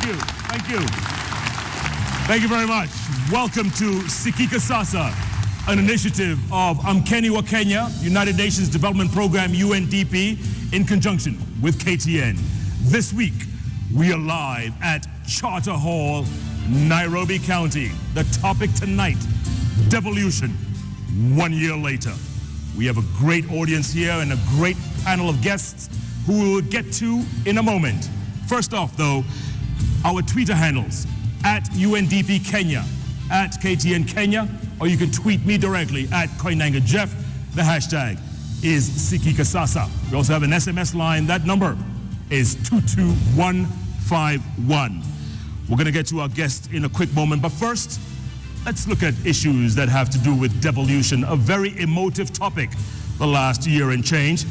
you. Thank you. Thank you very much. Welcome to Sikika Sasa, an initiative of Amkeni wa Kenya, United Nations Development Program, UNDP, in conjunction with KTN. This week, we are live at Charter Hall, Nairobi County. The topic tonight, devolution, 1 year later. We have a great audience here and a great panel of guests who we'll get to in a moment. First off, though, our Twitter handles, at UNDP Kenya, at KTN Kenya, or you can tweet me directly at Koinanga Jeff. The hashtag is Sikika Sasa. We also have an SMS line. That number is 22151. We're going to get to our guest in a quick moment, but first, let's look at issues that have to do with devolution, a very emotive topic the last year and change.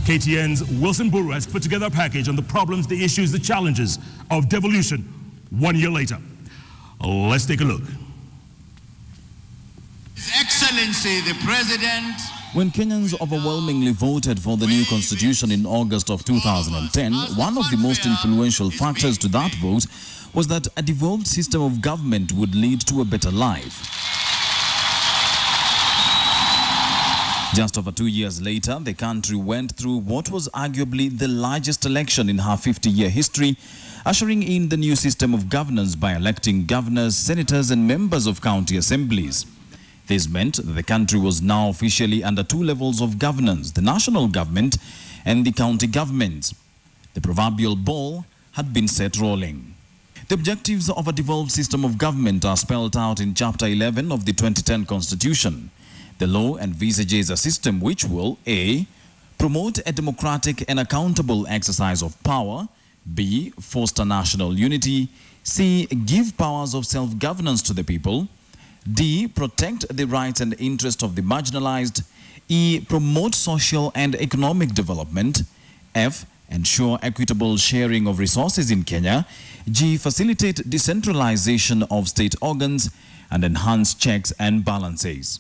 KTN's Wilson Buru has put together a package on the problems, the issues, the challenges of devolution 1 year later. Let's take a look. His Excellency the President. When Kenyans overwhelmingly voted for the new constitution in August of 2010, one of the most influential factors to that vote was that a devolved system of government would lead to a better life. Just over 2 years later, the country went through what was arguably the largest election in her 50-year history, ushering in the new system of governance by electing governors, senators, and members of county assemblies. This meant that the country was now officially under two levels of governance, the national government and the county governments. The proverbial ball had been set rolling. The objectives of a devolved system of government are spelled out in Chapter 11 of the 2010 Constitution. The law envisages a system which will A. promote a democratic and accountable exercise of power, B. foster national unity, C. give powers of self-governance to the people, D. protect the rights and interests of the marginalized, E. promote social and economic development, F. ensure equitable sharing of resources in Kenya, G. facilitate decentralization of state organs, and enhance checks and balances.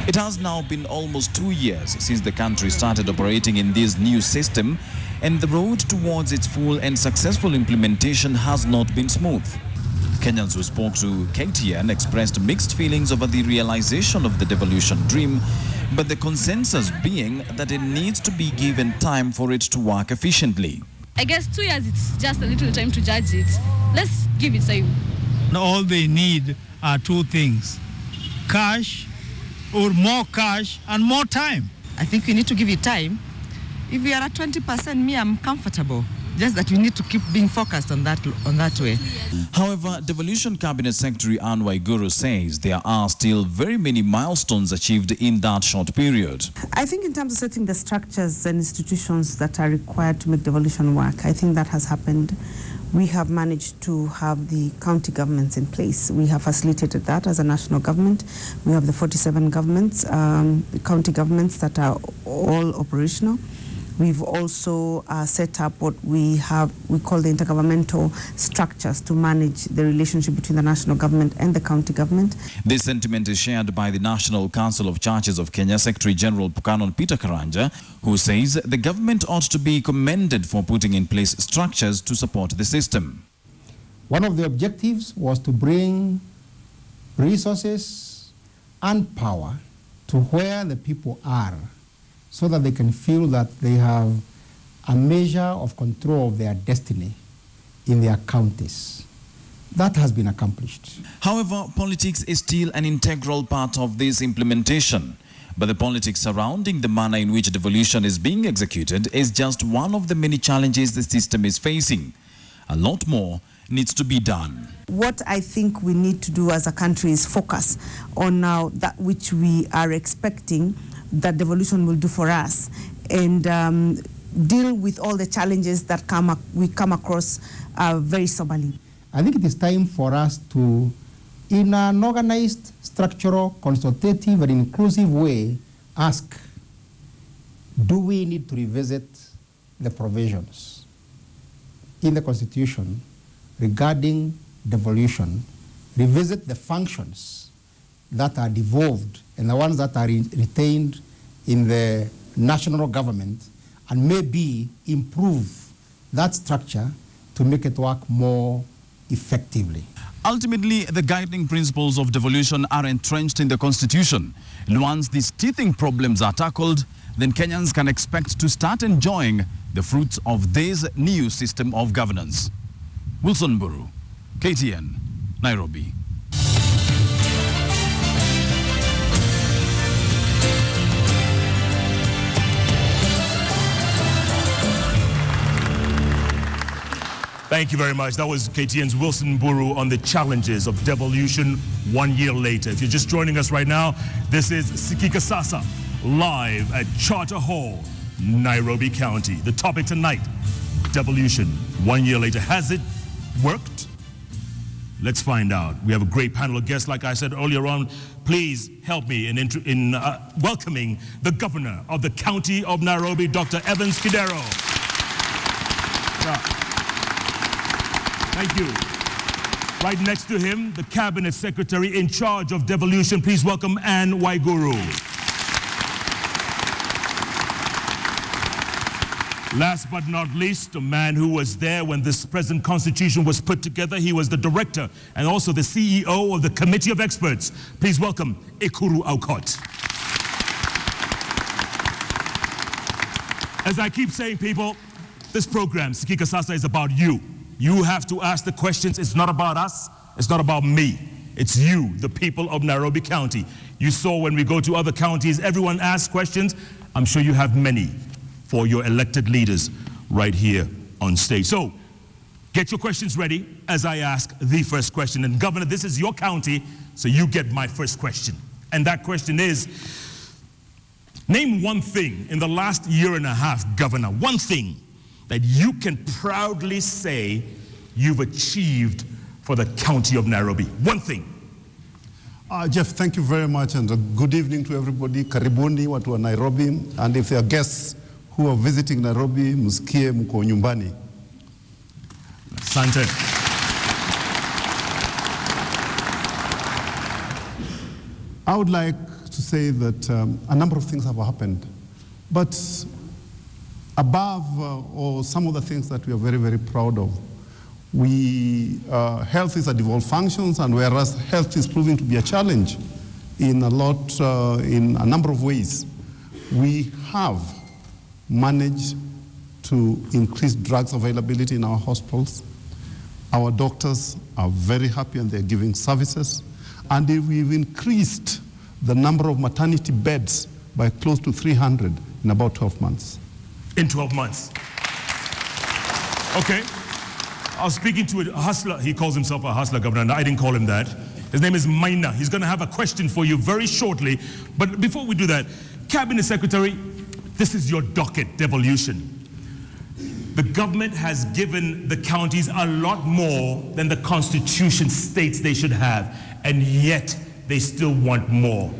It has now been almost 2 years since the country started operating in this new system, and the road towards its full and successful implementation has not been smooth. Kenyans who spoke to KTN expressed mixed feelings over the realization of the devolution dream, but the consensus being that it needs to be given time for it to work efficiently. I guess 2 years, it's just a little time to judge it. Let's give it time. All they need are two things: cash, or more cash, and more time. I think we need to give it time. If we are at 20%, me, I'm comfortable. Just that we need to keep being focused on that way. However, Devolution Cabinet Secretary Anne Waiguru says there are still very many milestones achieved in that short period. I think in terms of setting the structures and institutions that are required to make devolution work, I think that has happened. We have managed to have the county governments in place. We have facilitated that as a national government. We have the 47 governments, the county governments that are all operational. We've also set up what we call the intergovernmental structures to manage the relationship between the national government and the county government. This sentiment is shared by the National Council of Churches of Kenya Secretary General Pukanon Peter Karanja, who says the government ought to be commended for putting in place structures to support the system. One of the objectives was to bring resources and power to where the people are, so that they can feel that they have a measure of control of their destiny in their counties. That has been accomplished. However, politics is still an integral part of this implementation. But the politics surrounding the manner in which devolution is being executed is just one of the many challenges the system is facing. A lot more needs to be done. What I think we need to do as a country is focus on now that which we are expecting that devolution will do for us, and deal with all the challenges that we come across very soberly. I think it is time for us to, in an organized, structural, consultative, and inclusive way, ask, do we need to revisit the provisions in the Constitution regarding devolution, revisit the functions that are devolved and the ones that are retained in the national government, and maybe improve that structure to make it work more effectively. Ultimately, the guiding principles of devolution are entrenched in the Constitution. And once these teething problems are tackled, then Kenyans can expect to start enjoying the fruits of this new system of governance. Wilson Buru, KTN, Nairobi. Thank you very much. That was KTN's Wilson Buru on the challenges of devolution 1 year later. If you're just joining us right now, this is Sikika Sasa, live at Charter Hall, Nairobi County. The topic tonight, devolution 1 year later. Has it worked? Let's find out. We have a great panel of guests, like I said earlier on. Please help me in welcoming the governor of the county of Nairobi, Dr. Evans Kidero. Thank you. Right next to him, the cabinet secretary in charge of devolution. Please welcome Anne Waiguru. Last but not least, a man who was there when this present constitution was put together. He was the director and also the CEO of the Committee of Experts. Please welcome Ekuru Aukot. As I keep saying, people, this program, Sikika Sasa, is about you. You have to ask the questions. It's not about us. It's not about me. It's you, the people of Nairobi County. You saw when we go to other counties, everyone asks questions. I'm sure you have many for your elected leaders right here on stage. So get your questions ready as I ask the first question. And Governor, this is your county, so you get my first question. And that question is, name one thing in the last year and a half, Governor, one thing that you can proudly say you've achieved for the county of Nairobi. One thing. Jeff, thank you very much, and good evening to everybody. Karibuni watu wa Nairobi, and if there are guests who are visiting Nairobi, musikie mko nyumbani. Asante. I would like to say that a number of things have happened, but above or some of the things that we are very, very proud of, health is a devolved function, and whereas health is proving to be a challenge in a number of ways, we have managed to increase drugs availability in our hospitals. Our doctors are very happy and they're giving services, and we've increased the number of maternity beds by close to 300 in about 12 months. In 12 months. Okay. I was speaking to a hustler. He calls himself a hustler, Governor, and I didn't call him that. His name is Maina. He's going to have a question for you very shortly. But before we do that, Cabinet Secretary, this is your docket, devolution. The government has given the counties a lot more than the Constitution states they should have, and yet they still want more.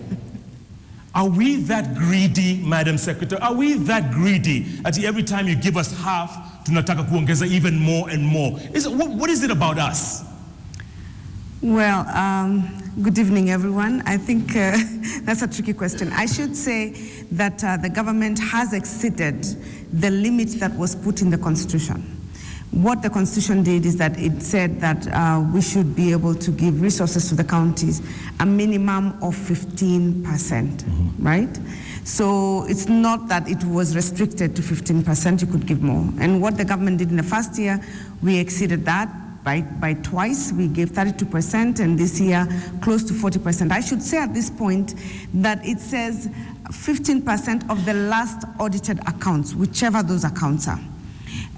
Are we that greedy, Madam Secretary? Are we that greedy that every time you give us half, tunataka kuongeza even more and more? What is it about us? Well, good evening, everyone. I think that's a tricky question. I should say that the government has exceeded the limit that was put in the Constitution. What the Constitution did is that it said that we should be able to give resources to the counties a minimum of 15%, right? So it's not that it was restricted to 15%, you could give more. And what the government did in the first year, we exceeded that by twice. We gave 32%, and this year close to 40%. I should say at this point that it says 15% of the last audited accounts, whichever those accounts are.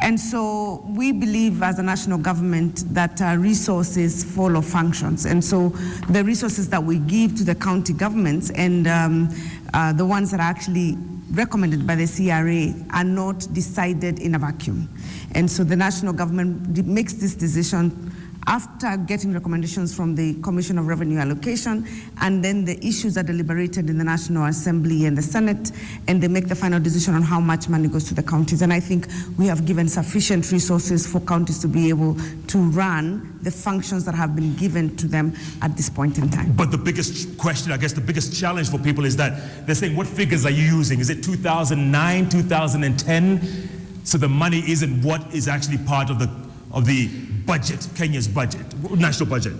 And so we believe as a national government that resources follow functions. And so the resources that we give to the county governments and the ones that are actually recommended by the CRA are not decided in a vacuum. And so the national government makes this decision after getting recommendations from the Commission of Revenue Allocation, and then the issues are deliberated in the National Assembly and the Senate, and they make the final decision on how much money goes to the counties. And I think we have given sufficient resources for counties to be able to run the functions that have been given to them at this point in time. But the biggest question, I guess the biggest challenge for people is that they're saying, what figures are you using? Is it 2009, 2010? So the money isn't what is actually part of the of the budget, Kenya's budget, national budget?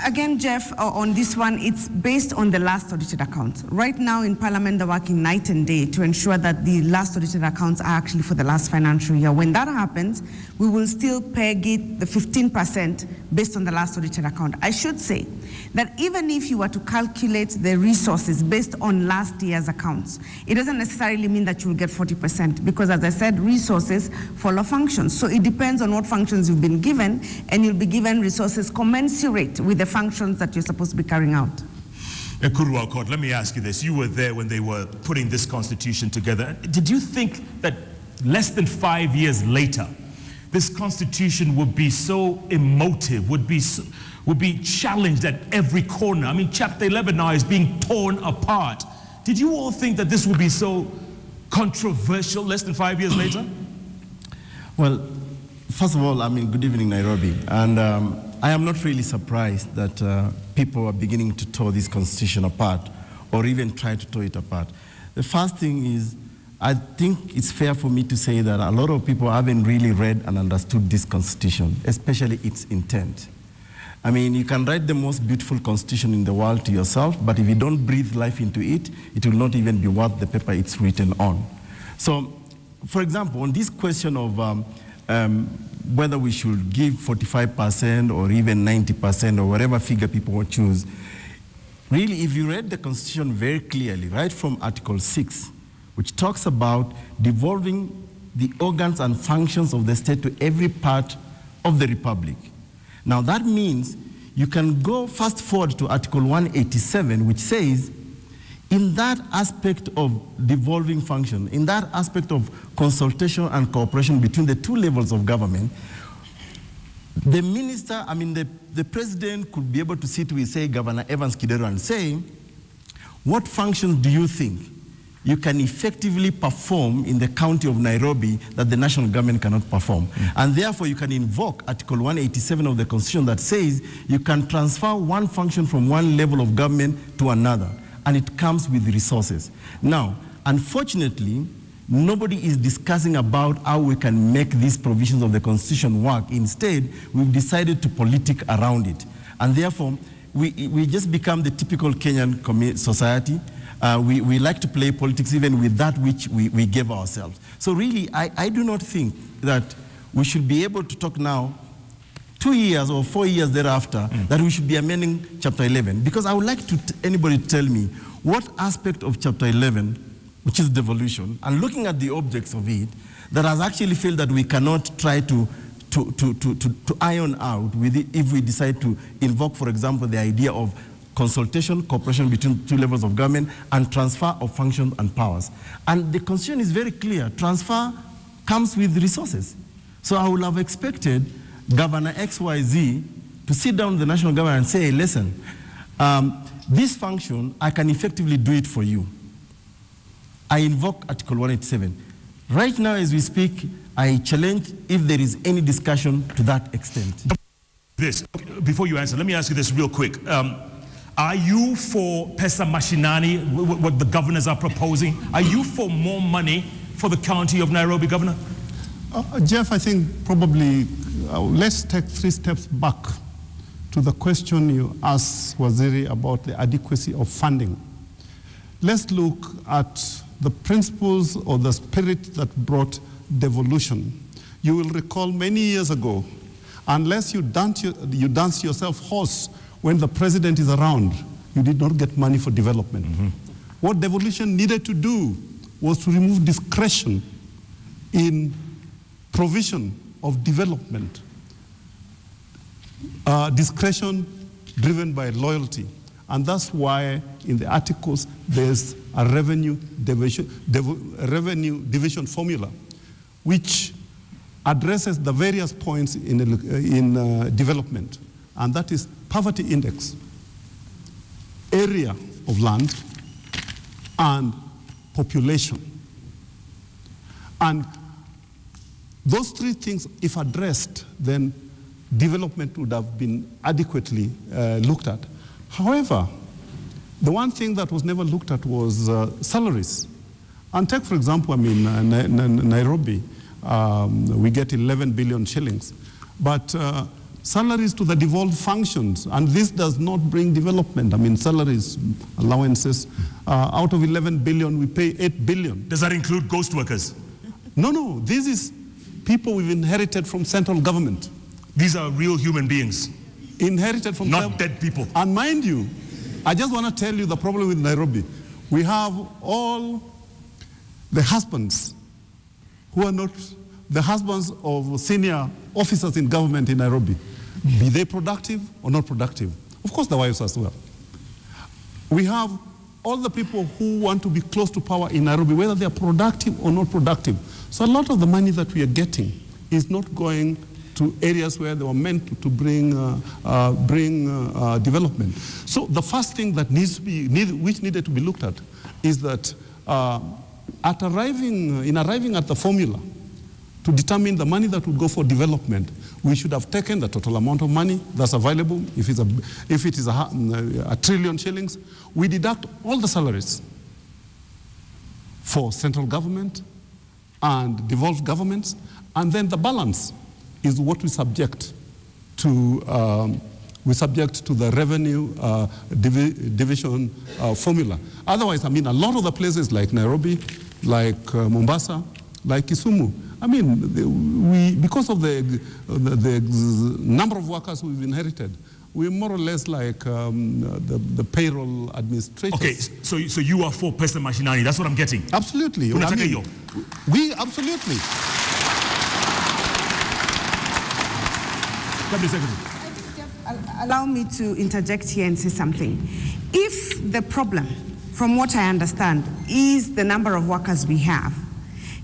Again, Jeff, on this one, it's based on the last audited accounts. Right now in Parliament, they're working night and day to ensure that the last audited accounts are actually for the last financial year. When that happens, we will still peg it the 15% based on the last audited account. I should say that even if you were to calculate the resources based on last year's accounts, it doesn't necessarily mean that you will get 40%, because as I said, resources follow functions. So it depends on what functions you've been given, and you'll be given resources commensurate with the functions that you're supposed to be carrying out. Kurwa Court, let me ask you this. You were there when they were putting this constitution together. Did you think that less than 5 years later, this constitution would be so emotive, would be challenged at every corner? I mean, Chapter 11 now is being torn apart. Did you all think that this would be so controversial less than 5 years later? Well, first of all, I mean, good evening, Nairobi. And I am not really surprised that people are beginning to tear this constitution apart, or even try to tear it apart. The first thing is, I think it's fair for me to say that a lot of people haven't really read and understood this constitution, especially its intent. I mean, you can write the most beautiful constitution in the world to yourself, but if you don't breathe life into it, it will not even be worth the paper it's written on. So, for example, on this question of whether we should give 45% or even 90% or whatever figure people will choose, really, if you read the constitution very clearly, right from Article 6, which talks about devolving the organs and functions of the state to every part of the republic. Now that means you can go fast forward to Article 187, which says, in that aspect of devolving function, in that aspect of consultation and cooperation between the two levels of government, the minister, I mean the president could be able to sit with, say, Governor Evans Kidero and say, what functions do you think you can effectively perform in the county of Nairobi that the national government cannot perform? And therefore you can invoke Article 187 of the Constitution that says you can transfer one function from one level of government to another, and it comes with resources. Now, unfortunately, nobody is discussing about how we can make these provisions of the Constitution work. Instead, we've decided to politic around it. And therefore, we just become the typical Kenyan society. We like to play politics even with that which we give ourselves. So really, I do not think that we should be able to talk now, 2 years or 4 years thereafter, that we should be amending Chapter 11. Because I would like anybody to tell me what aspect of Chapter 11, which is devolution, and looking at the objects of it, that has actually felt that we cannot try to iron out with it if we decide to invoke, for example, the idea of consultation, cooperation between two levels of government, and transfer of functions and powers. And the Constitution is very clear. Transfer comes with resources. So I would have expected Governor XYZ to sit down with the national government and say, hey, listen, this function, I can effectively do it for you. I invoke Article 187. Right now, as we speak, I challenge if there is any discussion to that extent. This, before you answer, let me ask you this real quick. Are you for Pesa Mashinani, what the governors are proposing? Are you for more money for the county of Nairobi, Governor? Jeff, I think probably let's take 3 steps back to the question you asked Waziri about the adequacy of funding. Let's look at the principles or the spirit that brought devolution. You will recall many years ago, unless you dance yourself hoarse when the president is around, you did not get money for development. What devolution needed to do was to remove discretion in provision of development, discretion driven by loyalty. And that's why in the articles there's a revenue division formula, which addresses the various points in development. And that is poverty index, area of land, and population. And those 3 things, if addressed, then development would have been adequately looked at. However, the one thing that was never looked at was salaries. And take, for example, I mean, Nairobi. we get 11 billion shillings. But salaries to the devolved functions, and this does not bring development. I mean, salaries, allowances, out of 11 billion, we pay 8 billion. Does that include ghost workers? No, this is people we've inherited from central government. These are real human beings. Inherited from not dead people. And mind you, I just want to tell you the problem with Nairobi. We have all the husbands who are not the husbands of senior officers in government in Nairobi. Be they productive or not productive? Of course, the wives as well. We have all the people who want to be close to power in Nairobi, whether they are productive or not productive. So a lot of the money that we are getting is not going to areas where they were meant to bring development. So the first thing that which needed to be looked at is that in arriving at the formula to determine the money that would go for development, we should have taken the total amount of money that's available. If it is a trillion shillings, we deduct all the salaries for central government and devolved governments, and then the balance is what we subject to the revenue division formula. Otherwise, I mean, a lot of the places like Nairobi, like Mombasa, like Kisumu, I mean, because of the number of workers we've inherited, we're more or less like the payroll administrators. Okay, so you are for pesa mashinani, that's what I'm getting. Absolutely. I mean, we absolutely. Allow me to interject here and say something. If the problem, from what I understand, is the number of workers we have,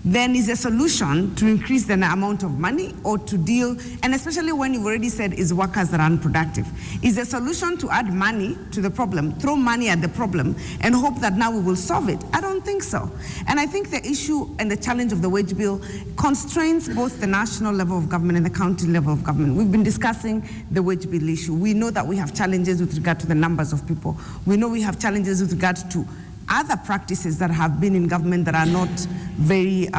then is a solution to increase the amount of money or to deal, and especially when you've already said is workers that are unproductive, is a solution to add money to the problem, throw money at the problem, and hope that now we will solve it? I don't think so. And I think the issue and the challenge of the wage bill constrains both the national level of government and the county level of government. We've been discussing the wage bill issue. We know that we have challenges with regard to the numbers of people. We know we have challenges with regard to other practices that have been in government that are not very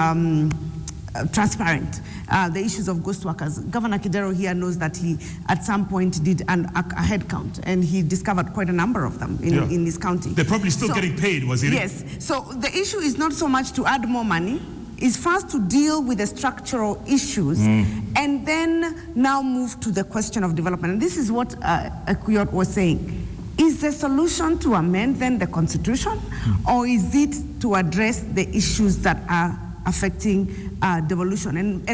transparent. The issues of ghost workers. Governor Kidero here knows that he at some point did a head count, and he discovered quite a number of them in his county. They're probably still getting paid, was it? Yes. So the issue is not so much to add more money, is first to deal with the structural issues and then now move to the question of development. And this is what Akuyot was saying. Is the solution to amend then the Constitution, or is it to address the issues that are affecting devolution and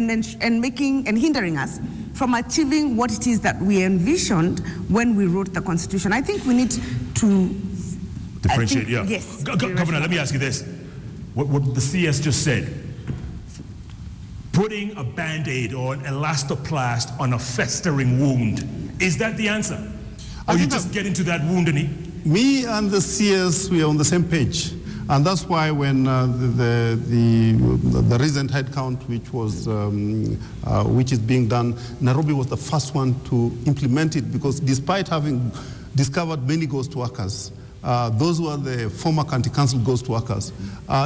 hindering us from achieving what it is that we envisioned when we wrote the Constitution? I think we need to differentiate. Yes. Governor, let me ask you this: what the CS just said. Putting a Band-Aid or an elastoplast on a festering wound, is that the answer? Or you just get into that wound and Me and the CS, we are on the same page. And that's why when the recent head count, which is being done, Nairobi was the first one to implement it, because despite having discovered many ghost workers, those were the former county council ghost workers.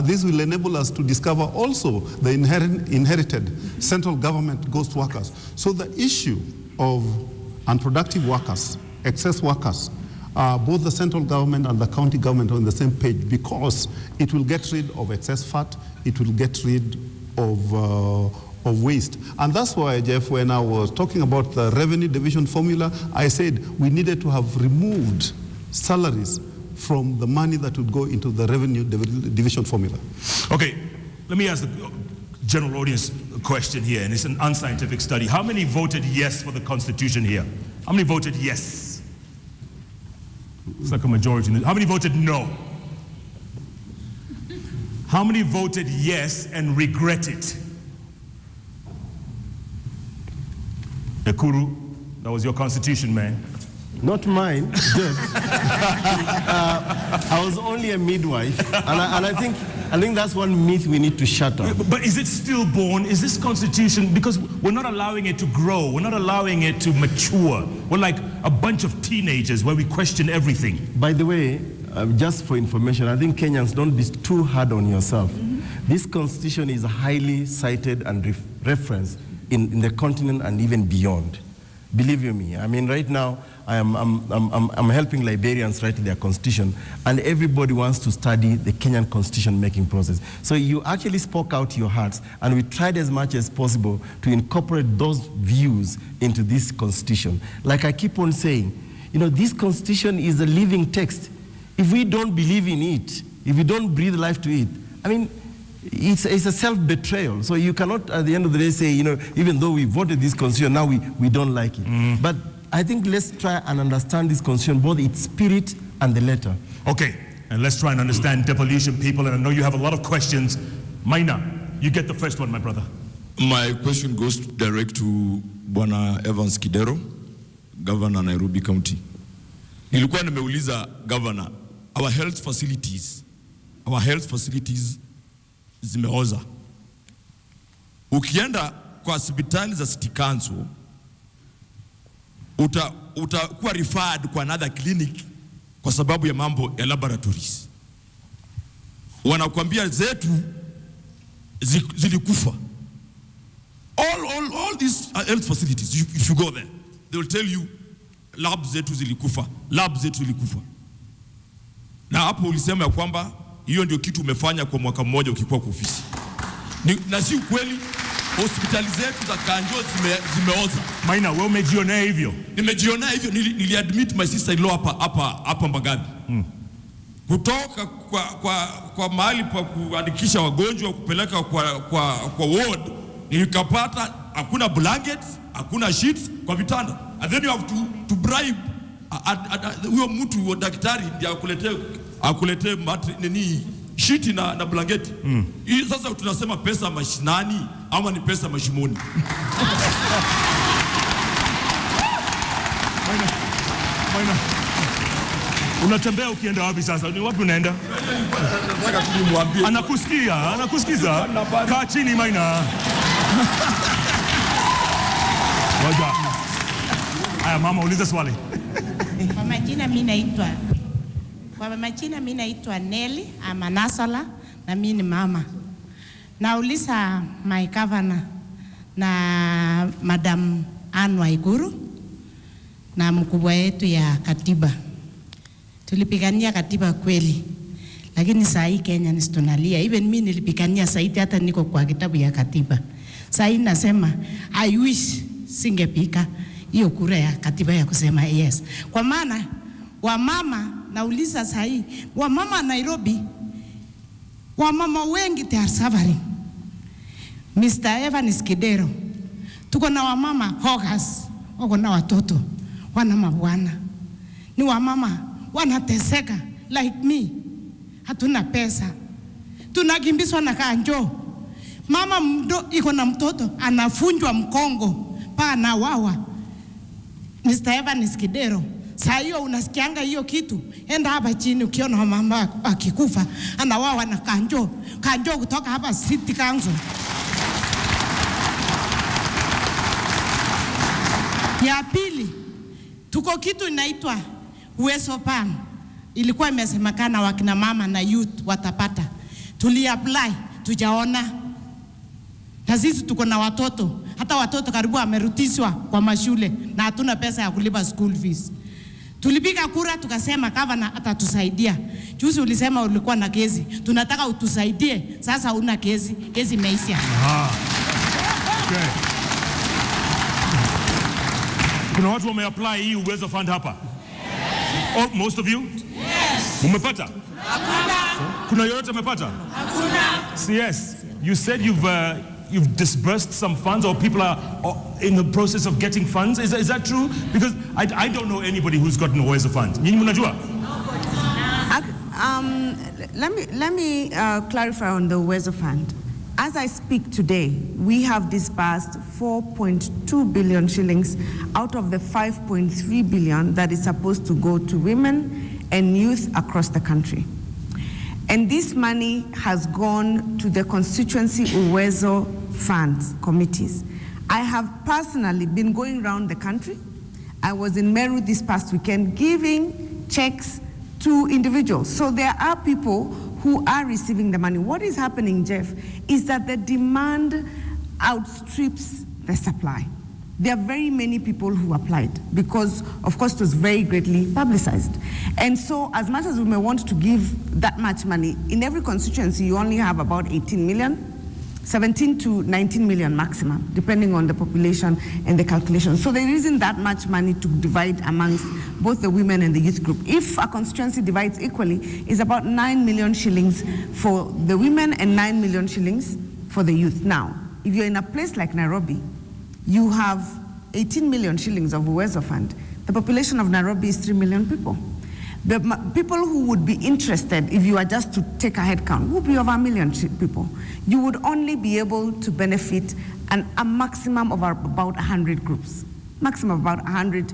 This will enable us to discover also the inherited central government ghost workers. So the issue of unproductive workers, excess workers, both the central government and the county government are on the same page, because it will get rid of excess fat, it will get rid of waste. And that's why, Jeff, when I was talking about the revenue division formula, I said we needed to have removed salaries from the money that would go into the revenue division formula. Okay, let me ask the general audience a question here, and it's an unscientific study. How many voted yes for the Constitution here? How many voted yes? It's like a majority. How many voted no? How many voted yes and regret it? Ekuru, that was your Constitution, man. Not mine, Jeff. I was only a midwife, and I think that's one myth we need to shatter. But is it stillborn? Is this Constitution, because we're not allowing it to grow, we're not allowing it to mature. We're like a bunch of teenagers where we question everything. By the way, just for information, I think Kenyans, don't be too hard on yourself. This constitution is highly cited and referenced in the continent and even beyond. Believe you me, I mean, right now, I'm helping Liberians write their constitution, and everybody wants to study the Kenyan constitution-making process. So you actually spoke out your hearts, and we tried as much as possible to incorporate those views into this constitution. Like I keep on saying, you know, this constitution is a living text. If we don't believe in it, if we don't breathe life to it, I mean, it's a self-betrayal. So you cannot, at the end of the day, say, you know, even though we voted this constitution, now we don't like it. But I think let's try and understand this constitution, both its spirit and the letter. Okay, and let's try and understand devolution, people, and I know you have a lot of questions. Maina, you get the first one, my brother. My question goes direct to Bwana Evans Kidero, Governor Nairobi County. Nilikuwa nimeuliza Governor, our health facilities zimeoza. Ukienda kwa hospitali za City Council, utakuwa referred kwa another clinic kwa sababu ya mambo ya laboratories. Wanakuambia zetu zilikufa. All these health facilities, if you go there, they will tell you labs zetu zilikufa. Na hapo ulisema ya kwamba hiyo ndio kitu umefanya kwa mwaka mmoja ukikuwa kwa ofisi. Na si ukweli, hospitali zetu za Kanjo zimeoza. Maina, wewe umejionea hivyo? Nimejionea hivyo, niliadmit my sister-in-law hapa Mbagathi. Kutoka kwa mahali pa kuandikisha wagonjwa kupeleka kwa ward, nikapata hakuna blankets, hakuna sheets kwa vitanda. And then you have to bribe huyo mtu wa daktari ndiye akuletee nini sheet na blanketi. Hii sasa tunasema pesa mashinani ama ni pesa mashimoni? Maina. Unatembea ukienda wapi sasa? Ni wapi unaenda? Nataka tu nimwambie. Anakusikiza. Kaa chini Maina. Waja. Aya mama, uliza swali. Kwa majina mimi naitwa Nelly Amanasala na mimi ni mama. Nauliza my governor na Madam Anne Waiguru na mkubwa yetu ya katiba. Tulipigania katiba kweli, lakini saa hii Kenya ni tunalia. Even mimi nilipigania zaidi, hata niko kwa kitabu ya katiba. Saa hii nasema I wish singepika hiyo kura ya katiba ya kusema yes. Kwa maana wamama, nauliza saa hii wamama Nairobi, wamama wengi they are suffering. Mr. Evans Kidero, tuko na wamama hogas, wako na watoto, wana mabwana. Ni wamama wanateseka like me. Hatuna pesa, tunakimbizwa na Kanjo. Mama iko na mtoto anafunjwa mkongo pa na wawa. Mr. Evans Kidero, saa hiyo unasikianga hiyo kitu, enda hapa chini ukiona mama akikufa anawawa na Kanjo kutoka hapa City Council. Ya pili, tuko kitu inaitwa Uwezo Pan. Ilikuwa imesemekana wakina mama na youth watapata. Tuliapply, tujaona. Na sisi tuko na watoto, hata watoto karibu wamerutishwa kwa mashule na hatuna pesa ya kulipa school fees. Tulipiga kura tukasema governor atatusaidia. Juzi ulisema ulikuwa na kesi, tunataka utusaidie. Sasa una kesi imeisha. Okay. Kuna watu wameapply hii Uwezo Fund hapa? Yes. Most of you? Yes. Umepata? Hakuna. Kuna yoyote umepata? Hakuna. Yes. You said you've disbursed some funds, or people are in the process of getting funds. Is that true? Because I don't know anybody who's gotten Uwezo Fund. Nyinyi mnajua? Let me clarify on the Uwezo Fund. As I speak today, we have disbursed 4.2 billion shillings out of the 5.3 billion that is supposed to go to women and youth across the country. And this money has gone to the constituency Uwezo funds committees. I have personally been going around the country. I was in Meru this past weekend giving checks to individuals. So there are people who are receiving the money. What is happening, Jeff, is that the demand outstrips the supply. There are very many people who applied because, of course, it was very greatly publicized. And so as much as we may want to give that much money, in every constituency you only have about 18 million, 17 to 19 million maximum, depending on the population and the calculation. So there isn't that much money to divide amongst both the women and the youth group. If a constituency divides equally, it's about 9 million shillings for the women and 9 million shillings for the youth. Now, if you're in a place like Nairobi, you have 18 million shillings of Uwezo Fund. The population of Nairobi is 3 million people. The people who would be interested, if you are just to take a head count, would be over 1 million people. You would only be able to benefit a maximum of about 100 groups, maximum of about 100.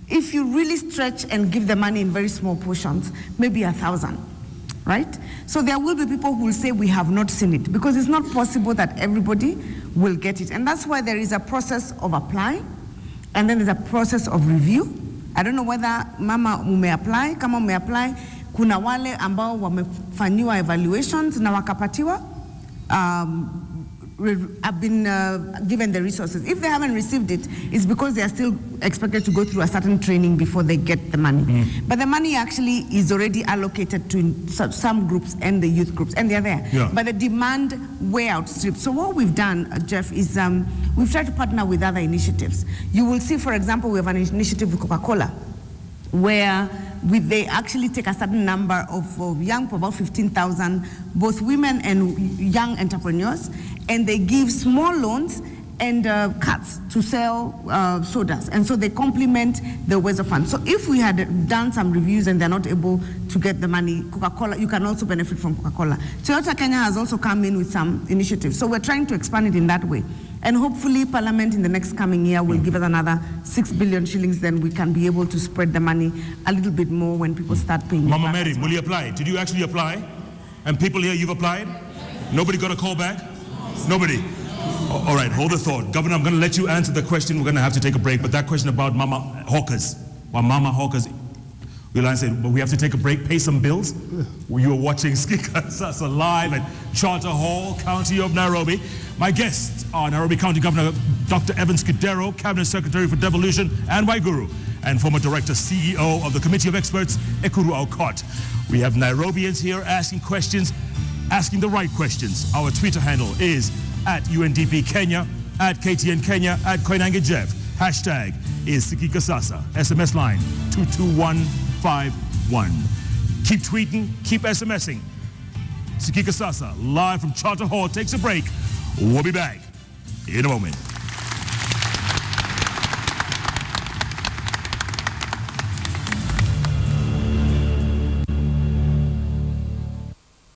If you really stretch and give the money in very small portions, maybe 1,000, right? So there will be people who will say we have not seen it, because it's not possible that everybody will get it. And that's why there is a process of applying, and then there's a process of review. I don't know whether mama umeapply, kama umeapply, kuna wale ambao wamefanyiwa evaluations na wakapatiwa, have been given the resources. If they haven't received it, it's because they are still expected to go through a certain training before they get the money. But the money actually is already allocated to some groups and the youth groups, and they're there. Yeah. But the demand way outstrips. So what we've done, Jeff, is we've tried to partner with other initiatives. You will see, for example, we have an initiative with Coca-Cola, where they actually take a certain number of young, about 15,000, both women and young entrepreneurs, and they give small loans and carts to sell sodas. And so they complement the Uwezo Fund. So if we had done some reviews and they're not able to get the money, Coca-Cola, you can also benefit from Coca-Cola. Toyota Kenya has also come in with some initiatives. So we're trying to expand it in that way. And hopefully Parliament in the next coming year will give us another 6 billion shillings, then we can be able to spread the money a little bit more when people start paying. Mama Mary, will you apply? Did you actually apply? And people here, you've applied? Nobody got a call back? Nobody? All right, hold the thought. Governor, I'm going to let you answer the question. We're going to have to take a break. But that question about Mama Hawkers, well, Mama Hawkers, we'll said, but we have to take a break, pay some bills. You were watching Sikika Sasa live at Charter Hall, County of Nairobi. My guests are Nairobi County Governor Dr. Evans Kidero, Cabinet Secretary for Devolution and Waiguru, and former Director CEO of the Committee of Experts, Ekuru Aukot. We have Nairobians here asking questions, asking the right questions. Our Twitter handle is @UNDP Kenya, @KTN Kenya, @Koinange Jeff. Hashtag is Sikika Sasa. SMS line 22151. Keep tweeting, keep SMSing. Sikika Sasa, live from Charter Hall, takes a break. We'll be back in a moment.